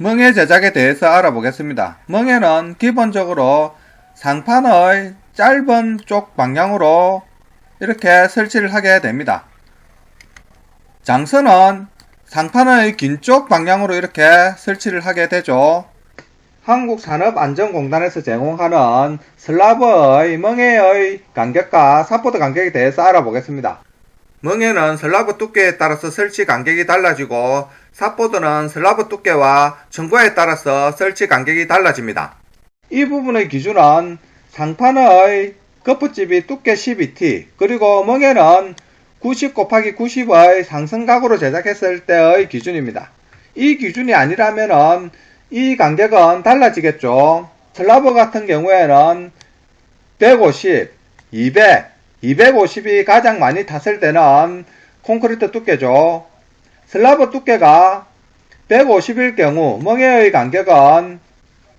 멍해 제작에 대해서 알아보겠습니다. 멍해는 기본적으로 상판의 짧은 쪽 방향으로 이렇게 설치를 하게 됩니다. 장선은 상판의 긴 쪽 방향으로 이렇게 설치를 하게 되죠. 한국산업안전공단에서 제공하는 슬라브의 멍해의 간격과 삿포드 간격에 대해서 알아보겠습니다. 멍해는 슬라브 두께에 따라서 설치 간격이 달라지고 삿포드는 슬라브 두께와 전과에 따라서 설치 간격이 달라집니다. 이 부분의 기준은 상판의 거푸집이 두께 12T 그리고 멍해는 90 곱하기 90의 상승각으로 제작했을 때의 기준입니다. 이 기준이 아니라면 이 간격은 달라지겠죠. 슬라브 같은 경우에는 150, 200, 250이 가장 많이 탔을 때는 콘크리트 두께죠. 슬라브 두께가 150일 경우 멍해의 간격은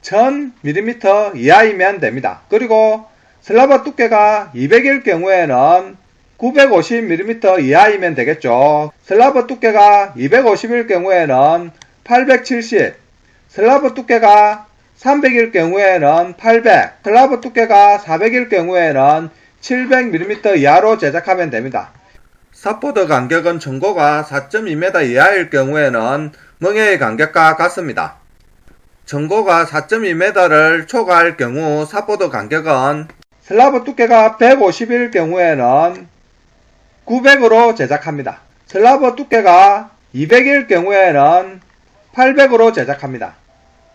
1000mm 이하이면 됩니다. 그리고 슬라브 두께가 200일 경우에는 950mm 이하이면 되겠죠. 슬라브 두께가 250일 경우에는 870, 슬라브 두께가 300일 경우에는 800, 슬라브 두께가 400일 경우에는 700mm 이하로 제작하면 됩니다. 삿포드 간격은 전고가 4.2m 이하일 경우에는 멍해의 간격과 같습니다. 전고가 4.2m를 초과할 경우 삿포드 간격은 슬라브 두께가 150일 경우에는 900으로 제작합니다. 슬라브 두께가 200일 경우에는 800으로 제작합니다.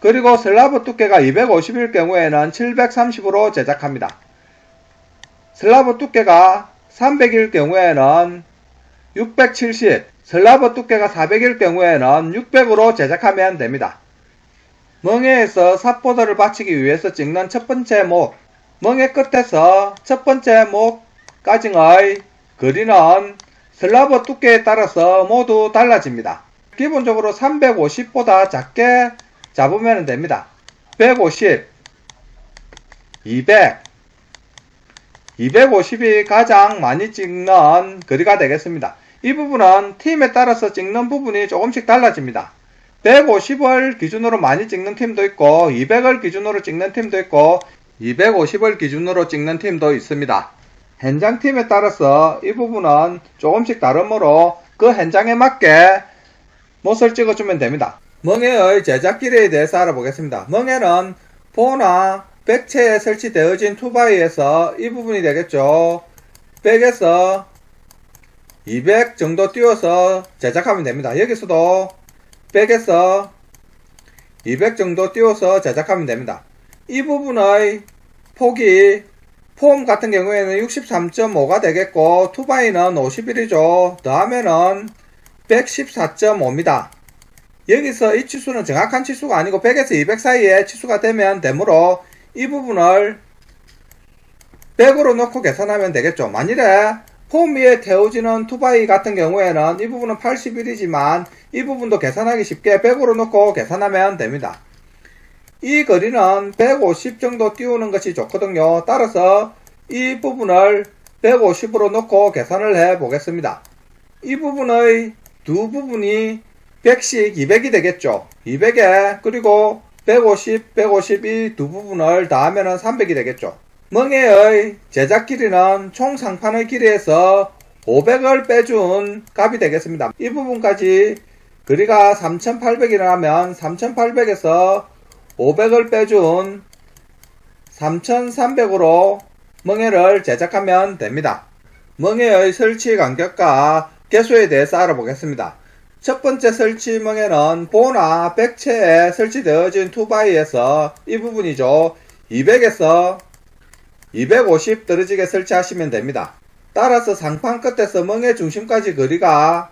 그리고 슬라브 두께가 250일 경우에는 730으로 제작합니다. 슬라브 두께가 300일 경우에는 670, 슬라브 두께가 400일 경우에는 600으로 제작하면 됩니다. 멍해에서 삿포드를 받치기 위해서 찍는 첫 번째 목, 멍해 끝에서 첫 번째 목까지의 거리는 슬라브 두께에 따라서 모두 달라집니다. 기본적으로 350보다 작게 잡으면 됩니다. 150, 200, 250이 가장 많이 찍는 거리가 되겠습니다. 이 부분은 팀에 따라서 찍는 부분이 조금씩 달라집니다. 150을 기준으로 많이 찍는 팀도 있고 200을 기준으로 찍는 팀도 있고 250을 기준으로 찍는 팀도 있습니다. 현장팀에 따라서 이 부분은 조금씩 다르므로 그 현장에 맞게 못을 찍어주면 됩니다. 멍해의 제작 길이에 대해서 알아보겠습니다. 멍해는 포나 백체에 설치되어진 투바이에서 이 부분이 되겠죠. 100에서 200 정도 띄워서 제작하면 됩니다. 여기서도 100에서 200 정도 띄워서 제작하면 됩니다. 이 부분의 폭이 폼 같은 경우에는 63.5가 되겠고 투바이는 51이죠. 다음에는 114.5입니다. 여기서 이 치수는 정확한 치수가 아니고 100에서 200 사이에 치수가 되면 되므로 이 부분을 100으로 놓고 계산하면 되겠죠. 만일에 폼 위에 태워지는 투바이 같은 경우에는 이 부분은 81이지만 이 부분도 계산하기 쉽게 100으로 놓고 계산하면 됩니다. 이 거리는 150 정도 띄우는 것이 좋거든요. 따라서 이 부분을 150으로 놓고 계산을 해 보겠습니다. 이 부분의 두 부분이 100씩 200이 되겠죠. 200에 그리고 150, 150 이 두 부분을 더하면 300이 되겠죠. 멍해의 제작 길이는 총 상판의 길이에서 500을 빼준 값이 되겠습니다. 이 부분까지 거리가 3800이라면 3800에서 500을 빼준 3300으로 멍해를 제작하면 됩니다. 멍해의 설치 간격과 개수에 대해서 알아보겠습니다. 첫 번째 설치 멍해는 보나 백체에 설치되어진 투바이에서 이 부분이죠. 200에서 250 떨어지게 설치하시면 됩니다. 따라서 상판 끝에서 멍해 중심까지 거리가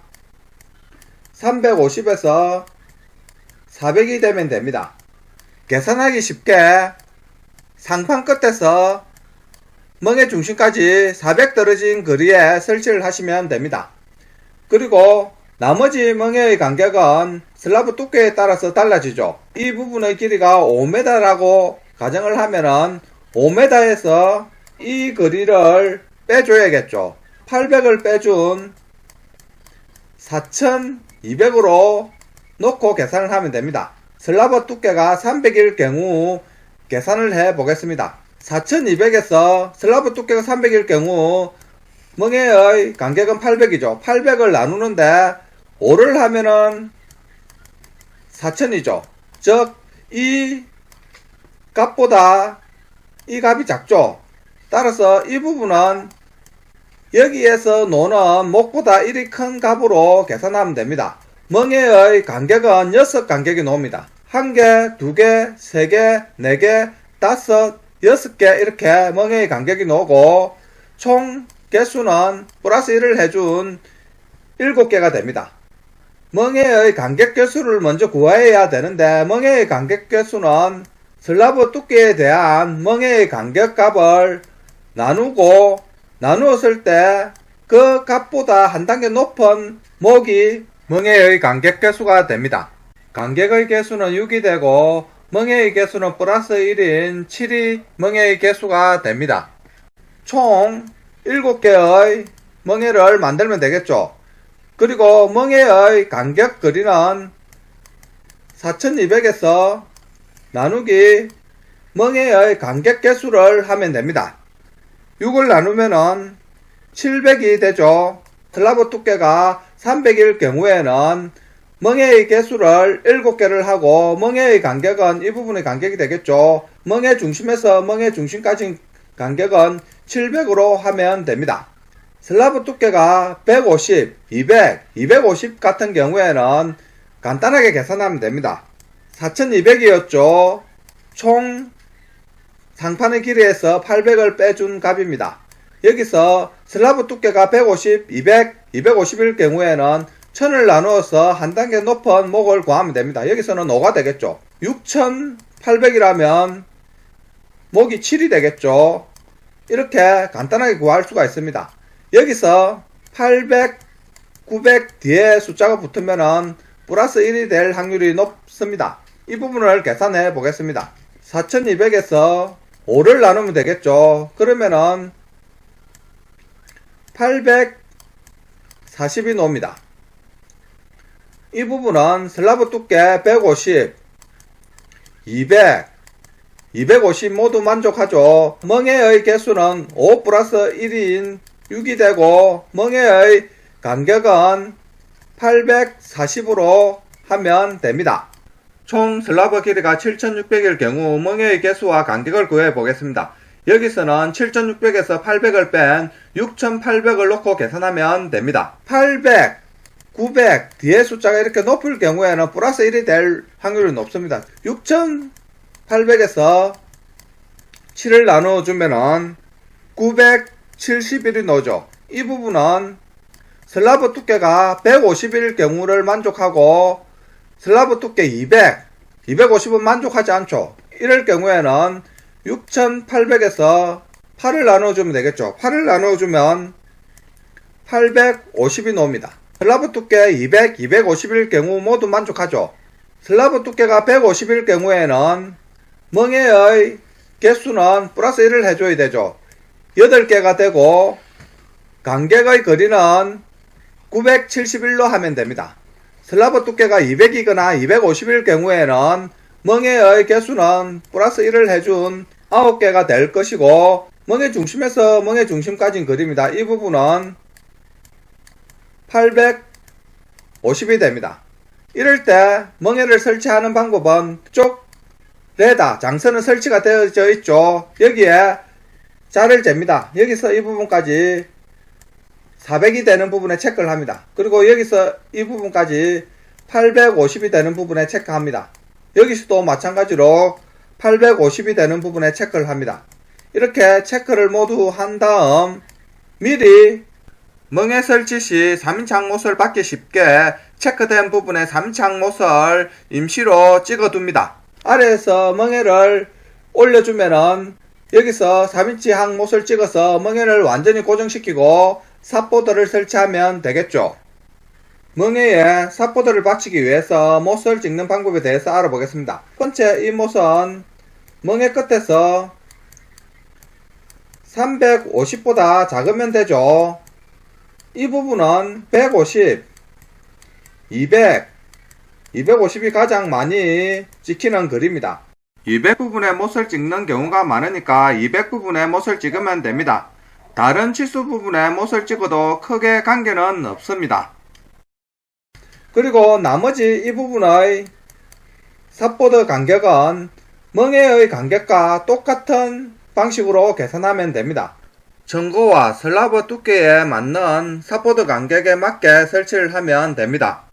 350에서 400이 되면 됩니다. 계산하기 쉽게 상판 끝에서 멍해 중심까지 400 떨어진 거리에 설치를 하시면 됩니다. 그리고 나머지 멍해의 간격은 슬라브 두께에 따라서 달라지죠. 이 부분의 길이가 5m라고 가정을 하면은 5m에서 이 거리를 빼줘야겠죠. 800을 빼준 4200으로 놓고 계산을 하면 됩니다. 슬라브 두께가 300일 경우 계산을 해 보겠습니다. 4200에서 슬라브 두께가 300일 경우 멍에의 간격은 800이죠. 800을 나누는데 5를 하면은 4000이죠. 즉 이 값보다 이 값이 작죠. 따라서 이 부분은 여기에서 노는 목보다 1이 큰 값으로 계산하면 됩니다. 멍에의 간격은 6간격이 나옵니다. 1개, 2개, 3개, 4개, 5, 6개 이렇게 멍에의 간격이 나오고 총 개수는 플러스 1을 해준 7개가 됩니다. 멍에의 간격 개수를 먼저 구해야 되는데 멍에의 간격 개수는 슬라브 두께에 대한 멍에의 간격 값을 나누었을 때 그 값보다 한 단계 높은 목이 멍에의 간격 개수가 됩니다. 간격의 개수는 6이 되고 멍에의 개수는 플러스 1인 7이 멍에의 개수가 됩니다. 총 7개의 멍에를 만들면 되겠죠. 그리고 멍에의 간격 거리는 4200에서 나누기 멍에의 간격 개수를 하면 됩니다. 6을 나누면은 700이 되죠. 슬라브 두께가 300일 경우에는 멍에의 개수를 7개를 하고 멍에의 간격은 이 부분의 간격이 되겠죠. 멍에 중심에서 멍에 중심까지 간격은 700으로 하면 됩니다. 슬라브 두께가 150, 200, 250 같은 경우에는 간단하게 계산하면 됩니다. 4200이었죠. 총 상판의 길이에서 800을 빼준 값입니다. 여기서 슬라브 두께가 150, 200, 250일 경우에는 1000을 나누어서 한 단계 높은 목을 구하면 됩니다. 여기서는 5가 되겠죠. 6800이라면 목이 7이 되겠죠. 이렇게 간단하게 구할 수가 있습니다. 여기서 800, 900 뒤에 숫자가 붙으면은 플러스 1이 될 확률이 높습니다. 이 부분을 계산해 보겠습니다. 4200에서 5를 나누면 되겠죠. 그러면은 840이 나옵니다. 이 부분은 슬라브 두께 150, 200, 250 모두 만족하죠. 멍에의 개수는 5 플러스 1인 6이 되고 멍에의 간격은 840으로 하면 됩니다. 총 슬라브 길이가 7600일 경우 멍에의 개수와 간격을 구해 보겠습니다. 여기서는 7600에서 800을 뺀 6800을 놓고 계산하면 됩니다. 800, 900 뒤에 숫자가 이렇게 높을 경우에는 플러스 1이 될 확률이 높습니다. 6800에서 7을 나눠주면은 971이 나오죠. 이 부분은 슬라브 두께가 150일 경우를 만족하고 슬라브 두께 200, 250은 만족하지 않죠. 이럴 경우에는 6800에서 8을 나눠주면 되겠죠. 8을 나눠주면 850이 나옵니다. 슬라브 두께 200, 250일 경우 모두 만족하죠. 슬라브 두께가 150일 경우에는 멍에의 개수는 플러스 1을 해줘야 되죠. 8개가 되고 간격의 거리는 971로 하면 됩니다. 슬라브 두께가 200이거나 250일 경우에는 멍에의 개수는 플러스 1을 해준 9개가 될 것이고 멍에 중심에서 멍에 중심까지는 거리입니다. 이 부분은 850이 됩니다. 이럴 때 멍에를 설치하는 방법은 쪽 레다 장선은 설치가 되어져 있죠. 여기에 자를 잽니다. 여기서 이 부분까지 400이 되는 부분에 체크를 합니다. 그리고 여기서 이 부분까지 850이 되는 부분에 체크합니다. 여기서도 마찬가지로 850이 되는 부분에 체크를 합니다. 이렇게 체크를 모두 한 다음 미리 멍에 설치 시 3인치 항못을 받기 쉽게 체크된 부분에 3인치 항못을 임시로 찍어둡니다. 아래에서 멍에를 올려주면은 여기서 3인치 항못을 찍어서 멍에를 완전히 고정시키고 삽보드를 설치하면 되겠죠. 멍에에 삽보드를 받치기 위해서 못을 찍는 방법에 대해서 알아보겠습니다. 첫 번째, 이 못은 멍에 끝에서 350보다 작으면 되죠. 이 부분은 150, 200, 250이 가장 많이 찍히는 거리입니다. 200 부분에 못을 찍는 경우가 많으니까 200 부분에 못을 찍으면 됩니다. 다른 치수 부분에 못을 찍어도 크게 관계는 없습니다. 그리고 나머지 이 부분의 삿보드 간격은 멍에의 간격과 똑같은 방식으로 계산하면 됩니다. 전고와 슬라브 두께에 맞는 삿보드 간격에 맞게 설치를 하면 됩니다.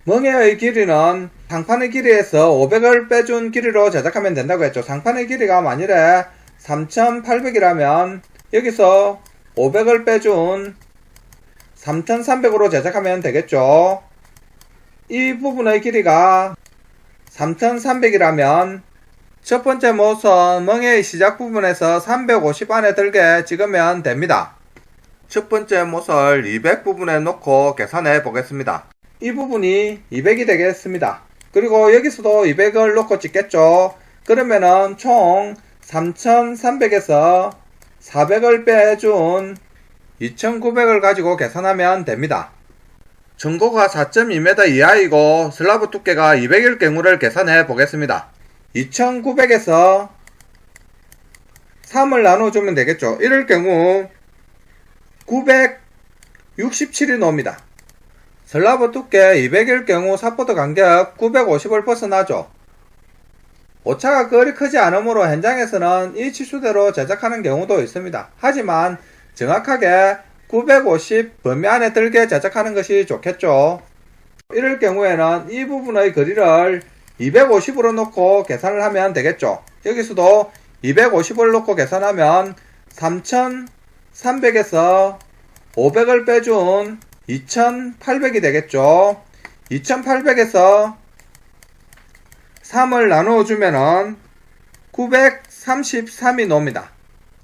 멍에의 길이는 상판의 길이에서 500을 빼준 길이로 제작하면 된다고 했죠. 상판의 길이가 만일에 3800이라면 여기서 500을 빼준 3300으로 제작하면 되겠죠. 이 부분의 길이가 3300이라면 첫 번째 못은 멍에의 시작 부분에서 350 안에 들게 찍으면 됩니다. 첫 번째 못을 200 부분에 놓고 계산해 보겠습니다. 이 부분이 200이 되겠습니다. 그리고 여기서도 200을 놓고 찍겠죠. 그러면은 총 3300에서 400을 빼준 2900을 가지고 계산하면 됩니다. 전고가 4.2m 이하이고 슬라브 두께가 200일 경우를 계산해 보겠습니다. 2900에서 3을 나눠주면 되겠죠. 이럴 경우 967이 나옵니다. 슬라브 두께 200일 경우 삿보드 간격 950을 벗어나죠. 오차가 그리 크지 않으므로 현장에서는 이 치수대로 제작하는 경우도 있습니다. 하지만 정확하게 950 범위 안에 들게 제작하는 것이 좋겠죠. 이럴 경우에는 이 부분의 거리를 250으로 놓고 계산을 하면 되겠죠. 여기서도 250을 놓고 계산하면 3300에서 500을 빼준 2800이 되겠죠. 2800에서 3을 나누어주면은 933이 나옵니다.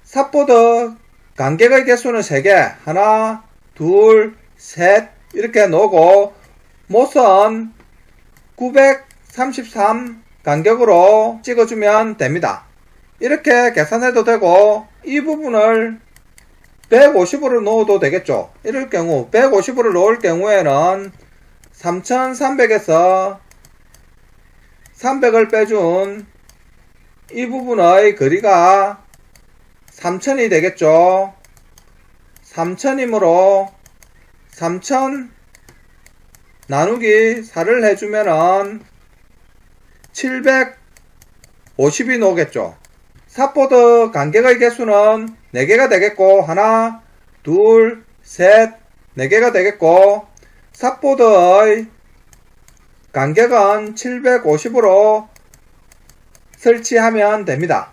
삿보드 간격의 개수는 3개, 하나, 둘, 셋 이렇게 놓고 못은 933 간격으로 찍어주면 됩니다. 이렇게 계산해도 되고 이 부분을 150으로 넣어도 되겠죠. 이럴 경우 150으로 넣을 경우에는 3300에서 300을 빼준 이 부분의 거리가 3000이 되겠죠. 3000이므로 3000 나누기 4를 해주면은 750이 나오겠죠. 삿보드 간격의 개수는 4개가 되겠고 하나, 둘, 셋, 4개가 되겠고 삿보드의 간격은 750으로 설치하면 됩니다.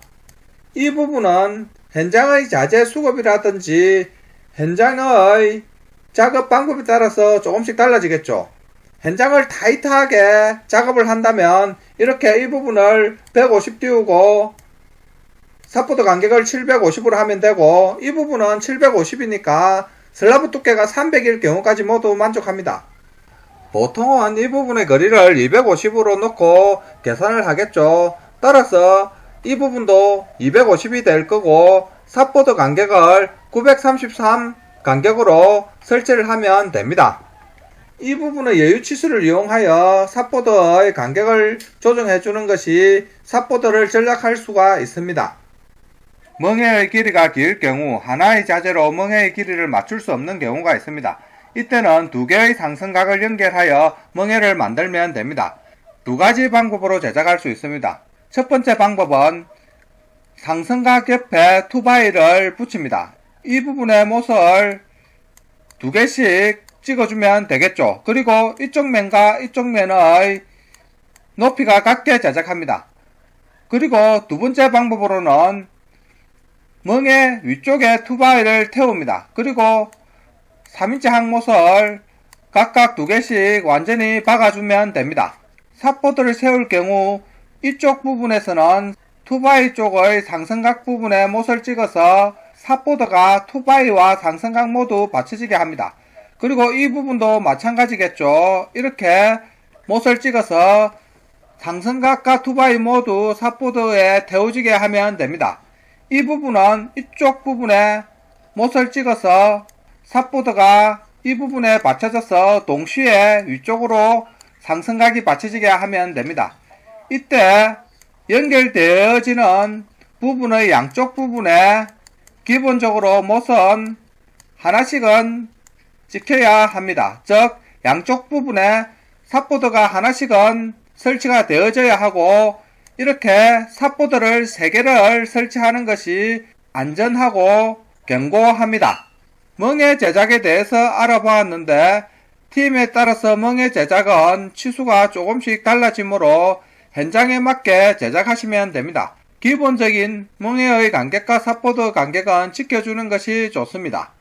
이 부분은 현장의 자재 수급이라든지 현장의 작업 방법에 따라서 조금씩 달라지겠죠. 현장을 타이트하게 작업을 한다면 이렇게 이 부분을 150 띄우고 삿보드 간격을 750으로 하면 되고 이 부분은 750이니까 슬라브 두께가 300일 경우까지 모두 만족합니다. 보통은 이 부분의 거리를 250으로 놓고 계산을 하겠죠. 따라서 이 부분도 250이 될 거고 삿보드 간격을 933 간격으로 설치를 하면 됩니다. 이 부분의 여유치수를 이용하여 삿보드의 간격을 조정해 주는 것이 삿보드를 전략할 수가 있습니다. 멍에의 길이가 길 경우 하나의 자재로 멍에의 길이를 맞출 수 없는 경우가 있습니다. 이때는 두 개의 상승각을 연결하여 멍에를 만들면 됩니다. 두 가지 방법으로 제작할 수 있습니다. 첫 번째 방법은 상승각 옆에 투바이를 붙입니다. 이 부분에 못을 두 개씩 찍어주면 되겠죠. 그리고 이쪽 면과 이쪽 면의 높이가 같게 제작합니다. 그리고 두 번째 방법으로는 멍에 위쪽에 투바이를 태웁니다. 그리고 3인치 항못을 각각 두 개씩 완전히 박아주면 됩니다. 삿보드를 세울 경우 이쪽 부분에서는 투바이 쪽의 상승각 부분에 못을 찍어서 삿보드가 투바이와 상승각 모두 받쳐지게 합니다. 그리고 이 부분도 마찬가지겠죠. 이렇게 못을 찍어서 상승각과 투바이 모두 삿보드에 태워지게 하면 됩니다. 이 부분은 이쪽 부분에 못을 찍어서 삿보드가 이 부분에 받쳐져서 동시에 위쪽으로 상승각이 받쳐지게 하면 됩니다. 이때 연결되어지는 부분의 양쪽 부분에 기본적으로 모선 하나씩은 찍혀야 합니다. 즉 양쪽 부분에 삽보드가 하나씩은 설치가 되어져야 하고, 이렇게 삽보드를 3개를 설치하는 것이 안전하고 견고합니다. 멍의 제작에 대해서 알아보았는데 팀에 따라서 멍의 제작은 치수가 조금씩 달라지므로 현장에 맞게 제작하시면 됩니다. 기본적인 멍에의 간격과 삽보드 간격은 지켜주는 것이 좋습니다.